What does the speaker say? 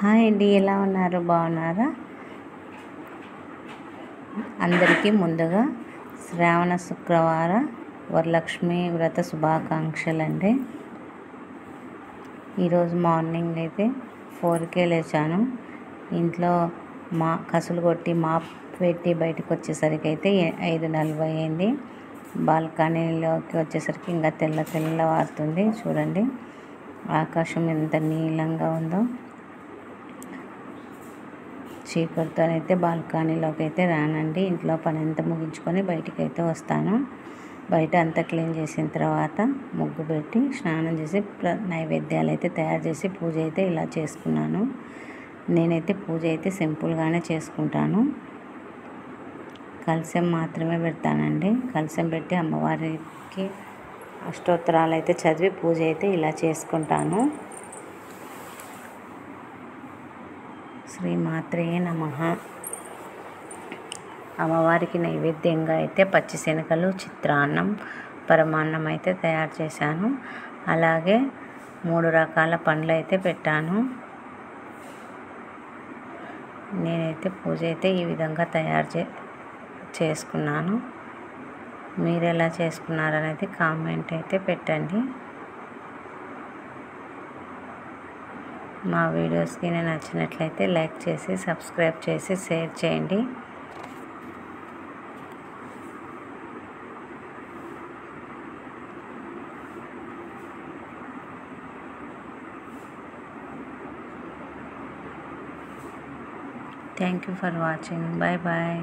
Hi అండి, ఎలా ఉన్నారు? బాగున్నారా? అందరికీ ముందుగా శ్రావణ శుక్రవార వరలక్ష్మి వ్రత శుభాకాంక్షలు అండి. ఈరోజు మార్నింగ్ అయితే 4కే లేచాను. ఇంట్లో కసులు కొట్టి మాప్ పెట్టి బయటకు వచ్చేసరికి అయితే 5:40 అయింది. బాల్కనీలోకి వచ్చేసరికి ఇంకా తెల్లవారుతుంది. చూడండి ఆకాశం ఎంత నీలంగా ఉందో. చీకటితోనైతే బాల్కనీలోకి అయితే రానండి. ఇంట్లో పని అంతా ముగించుకొని బయటికి అయితే వస్తాను. బయట అంతా క్లీన్ చేసిన తర్వాత ముగ్గు పెట్టి స్నానం చేసి నైవేద్యాలు అయితే తయారు చేసి పూజ అయితే ఇలా చేసుకున్నాను. నేనైతే పూజ అయితే సింపుల్గానే చేసుకుంటాను. కలశం మాత్రమే పెడతానండి. కలశం పెట్టి అమ్మవారికి అష్టోత్తరాలు అయితే చదివి పూజ అయితే ఇలా చేసుకుంటాను. శ్రీమాత్రే నమః. అమ్మవారికి నైవేద్యంగా అయితే పచ్చిశనగలు, చిత్రాన్నం, పరమాన్నం అయితే తయారు చేశాను. అలాగే 3 రకాల పండ్లు అయితే పెట్టాను. నేనైతే పూజ అయితే ఈ విధంగా తయారు చేసుకున్నాను. మీరు ఎలా చేసుకున్నారనేది కామెంట్ అయితే పెట్టండి. మా వీడియోస్కి నచ్చినట్లయితే లైక్ చేసి సబ్స్క్రైబ్ చేసి షేర్ చేయండి. Thank you for watching. Bye bye.